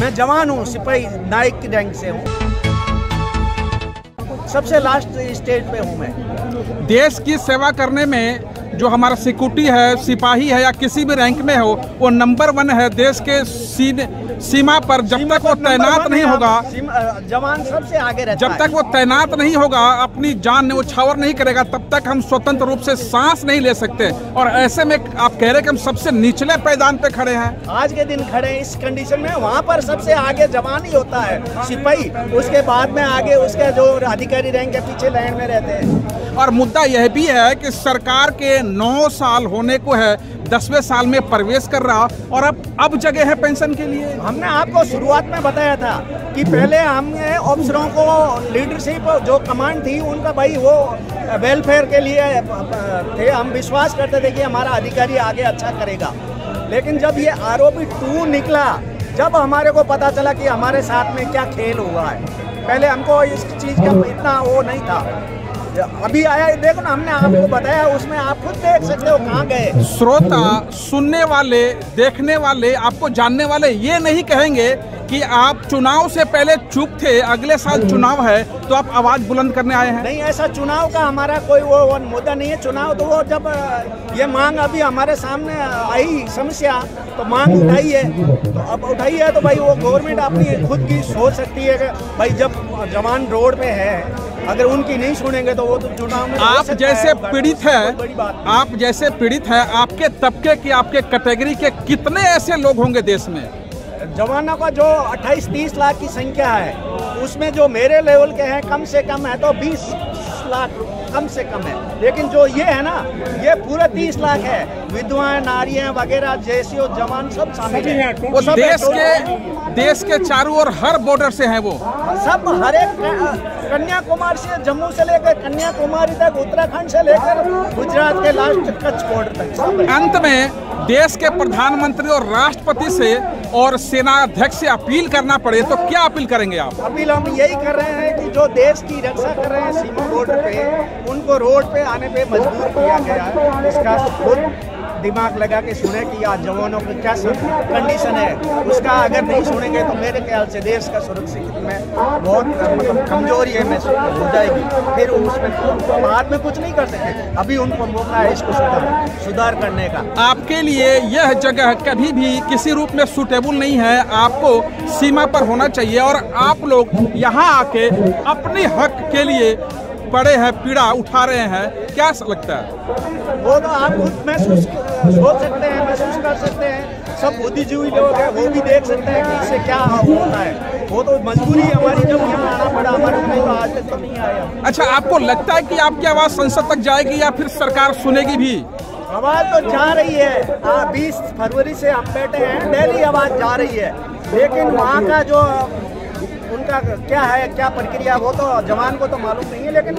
मैं जवान हूँ, सिपाही नायक की रैंक से हूँ, सबसे लास्ट स्टेज पे हूँ मैं। देश की सेवा करने में जो हमारा सिक्योरिटी है, सिपाही है या किसी भी रैंक में हो, वो नंबर 1 है देश के सीमा पर। जब तक वो तैनात नहीं होगा, जवान सबसे आगे रहता जब तक वो तैनात नहीं होगा, अपनी जान न्यौछावर नहीं करेगा, तब तक हम स्वतंत्र रूप से सांस नहीं ले सकते। और ऐसे में आप कह रहे कि हम सबसे निचले पायदान पे खड़े हैं, आज के दिन खड़े हैं इस कंडीशन में। वहाँ पर सबसे आगे जवान ही होता है, सिपाही, उसके बाद में आगे उसके जो अधिकारी रैंक के पीछे लाइन में रहते हैं। और मुद्दा यह भी है कि सरकार के 9 साल होने को है, 10वें साल में प्रवेश कर रहा, और अब जगह है पेंशन के लिए। हमने आपको शुरुआत में बताया था कि पहले हमने अफसरों को लीडरशिप जो कमांड थी उनका भाई वो वेलफेयर के लिए थे। हम विश्वास करते थे कि हमारा अधिकारी आगे अच्छा करेगा। लेकिन जब ये आरोपी 2 निकला, जब हमारे को पता चला कि हमारे साथ में क्या खेल हुआ है, पहले हमको इस चीज़ का इतना वो नहीं था। अभी आया, देखो ना, हमने आपको बताया, उसमें आप खुद देख सकते हो कहाँ गए। श्रोता, सुनने वाले, देखने वाले, आपको जानने वाले ये नहीं कहेंगे कि आप चुनाव से पहले चुप थे, अगले साल चुनाव है तो आप आवाज बुलंद करने आए हैं। नहीं, ऐसा चुनाव का हमारा कोई वो मुद्दा नहीं है। चुनाव तो वो जब ये मांग अभी हमारे सामने आई समस्या, तो मांग उठाई है, तो अब उठाई है तो भाई वो गवर्नमेंट अपनी खुद की सोच सकती है कि भाई जब जवान रोड पे है, अगर उनकी नहीं सुनेंगे तो वो तो चुनाव में आप जैसे पीड़ित है, आप जैसे पीड़ित है, आपके तबके की, आपके कैटेगरी के कितने ऐसे लोग होंगे देश में? जवानों का जो 28-30 लाख की संख्या है, उसमें जो मेरे लेवल के हैं कम से कम है तो 20 लाख कम से कम है। लेकिन जो ये है ना, ये पूरा 30 लाख है। विधवाएं, नारियां वगैरह जैसी जवान सब शामिल हैं। वो सब देश के चारों ओर हर बॉर्डर से हैं वो सब, हर एक कन्याकुमारी से, जम्मू से लेकर कन्याकुमारी तक, उत्तराखंड से लेकर गुजरात के लास्ट कच्छ बॉर्डर तक। अंत में देश के प्रधानमंत्री और राष्ट्रपति से और सेना अध्यक्ष से अपील करना पड़े तो क्या अपील करेंगे आप? अपील हम यही कर रहे हैं कि जो देश की रक्षा कर रहे हैं सीमा बॉर्डर पे, उनको रोड पे आने पे मजबूर किया गया है। इसका खुद दिमाग लगा के सुने कि आज जवानों की क्या कंडीशन है। उसका अगर नहीं सुनेंगे तो मेरे ख्याल से देश का सुरक्षित में बहुत मतलब कमजोरी है महसूस हो जाएगी। फिर उसमें बाद में कुछ नहीं कर सकते। अभी उनको मौका है इसको सुधार करने का। आपके लिए यह जगह कभी भी किसी रूप में सूटेबल नहीं है, आपको सीमा पर होना चाहिए, और आप लोग यहाँ आके अपने हक के लिए पड़े हैं, पीड़ा उठा रहे हैं। क्या लगता है? वो तो आप खुद महसूस सोच सकते हैं, महसूस कर सकते हैं। सब बुद्धिजीवी लोग हैं, वो भी देख सकते हैं कि इससे क्या होता है। वो तो मजबूरी है हमारी, जब यहाँ आना पड़ा हमारे, नहीं तो आज तक तो नहीं आया। अच्छा, आपको लगता है कि आपकी आवाज़ संसद तक जाएगी या फिर सरकार सुनेगी भी? आवाज़ तो जा रही है। 20 फरवरी से हम बैठे हैं, डेली आवाज़ जा रही है। लेकिन वहाँ का जो उनका क्या है, क्या प्रक्रिया, वो तो जवान को तो मालूम नहीं है। लेकिन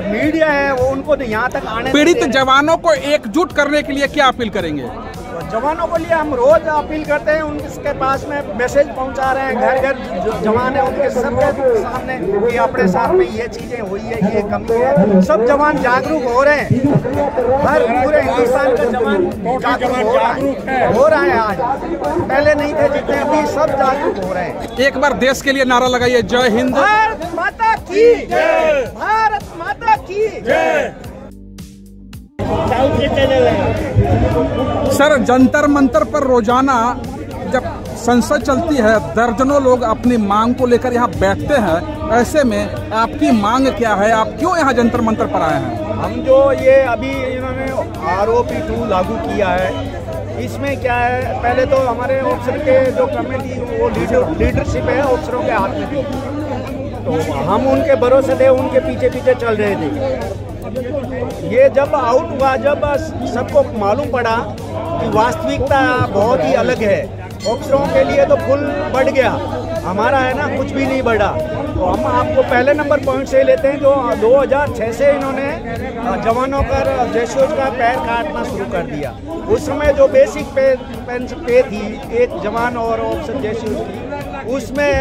मीडिया है वो उनको यहाँ तक आने, पीड़ित जवानों को एकजुट करने के लिए क्या अपील करेंगे? जवानों के लिए हम रोज अपील करते हैं, उनके पास में मैसेज पहुंचा रहे हैं, घर घर जो जवान है उनके सबके सामने कि अपने साथ में ये चीजें हुई है, ये कमी है। सब जवान जागरूक हो रहे हैं, हर पूरे हिंदुस्तान का जवान जागरूक हो रहा है। आज पहले नहीं थे जितने, अभी सब जागरूक हो रहे हैं। एक बार देश के लिए नारा लगाइए, जय हिंद, भारत माता की जय, भारत माता की जय। सर, जंतर मंतर पर रोजाना जब संसद चलती है, दर्जनों लोग अपनी मांग को लेकर यहाँ बैठते हैं। ऐसे में आपकी मांग क्या है? आप क्यों यहाँ जंतर मंतर पर आए हैं? हम जो ये अभी इन्होंने आरोपी 2 लागू किया है, इसमें क्या है, पहले तो हमारे ऑफिसर के जो कमेटी वो लीडरशिप है ऑफिसरों के हाथ में थी, तो हम उनके भरोसे थे, उनके पीछे पीछे चल रहे थे। ये जब आउट हुआ, जब सबको मालूम पड़ा कि वास्तविकता बहुत ही अलग है, ऑफिसरों के लिए तो फुल बढ़ गया, हमारा है ना कुछ भी नहीं बढ़ा। तो हम आपको पहले नंबर पॉइंट से लेते हैं, जो 2006 से इन्होंने जवानों पर जैशों का पैर काटना शुरू कर दिया। उस समय जो बेसिक पे थी एक जवान और ऑफिसर जैशों की, उसमें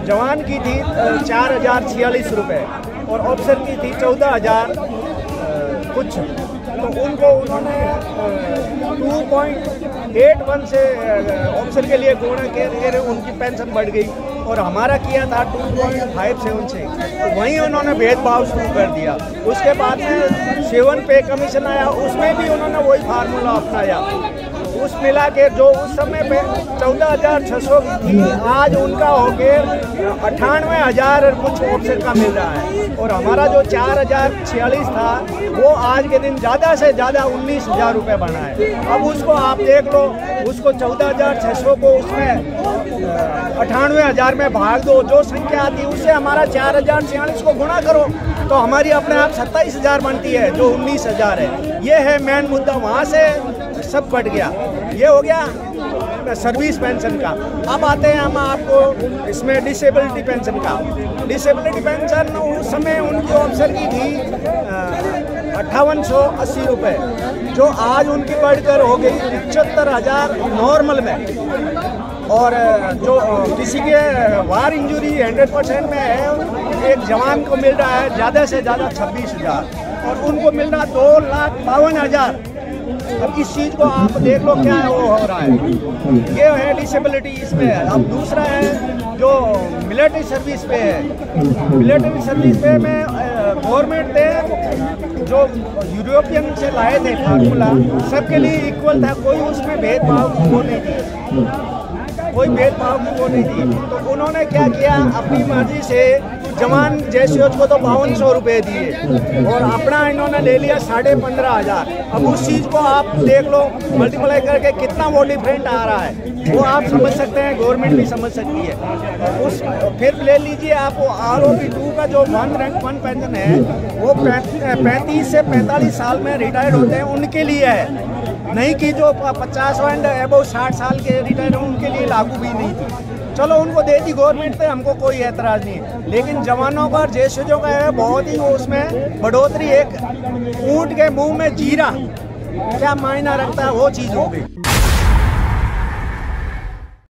जवान की थी 4046 रुपये और ऑफिसर की थी 14,000 कुछ। तो उनको उन्होंने 8-1 से ऑफिसर के लिए गुणा के उनकी पेंशन बढ़ गई और हमारा किया था 2.57 से, तो वहीं उन्होंने भेदभाव शुरू कर दिया। उसके बाद में 7 पे कमीशन आया, उसमें भी उन्होंने वही फार्मूला अपनाया। उस मिला के जो उस समय पे 14,600 थी, आज उनका हो गया 98,000 कुछ ऑफिसर का मिल रहा है, और हमारा जो 4,046 था वो आज के दिन ज़्यादा से ज़्यादा 19,000 रुपये बना है। अब उसको आप देख लो, उसको 14,600 को उसमें 98,000 में भाग दो, जो संख्या आती है उससे हमारा 4,046 को गुणा करो तो हमारी अपने आप 27,000 बनती है, जो 19,000 है। ये है मेन मुद्दा, वहाँ से सब बढ़ गया। ये हो गया सर्विस पेंशन का। अब आते हैं हम आपको इसमें डिसेबिलिटी पेंशन का। डिसेबिलिटी पेंशन उस समय उनकी ऑफिसर की थी 5880 रुपये, जो आज उनकी बढ़कर हो गई 75,000 नॉर्मल में। और जो किसी के वार इंजरी 100% में है, एक जवान को मिल रहा है ज़्यादा से ज़्यादा 26,000 और उनको मिल रहा 2,52,000। अब इस चीज़ को आप देख लो क्या वो हो रहा है। ये है डिसेबिलिटी इसमें है। अब दूसरा है जो मिलिट्री सर्विस पे है। मिलिट्री सर्विस पे में गवर्नमेंट ने जो यूरोपियन से लाए थे फार्मूला, सबके लिए इक्वल था, कोई उसमें भेदभाव वो नहीं थी, कोई भेदभाव की वो नहीं थी। तो उन्होंने क्या किया, अपनी मर्जी से जवान जैसे को तो 5200 रुपये दिए और अपना इन्होंने ले लिया 15,500। अब उस चीज़ को आप देख लो, मल्टीप्लाई करके कितना वो डिफरेंट आ रहा है, वो आप समझ सकते हैं, गवर्नमेंट भी समझ सकती है। उस फिर ले लीजिए आप ROP 2 का जो 1 रैंक 1 पेंशन है, वो 35 से 45 साल में रिटायर्ड होते हैं उनके लिए है, नहीं कि जो 50 एंड अबव 60 साल के रिटायर हैं उनके लिए लागू भी नहीं थी। चलो उनको दे दी गवर्नमेंट पे, हमको कोई एतराज़ नहीं है, लेकिन जवानों का और जैसे का है बहुत ही उसमें बढ़ोतरी। एक ऊँट के मुंह में जीरा क्या मायना रखता है, वो चीज़ हो गई।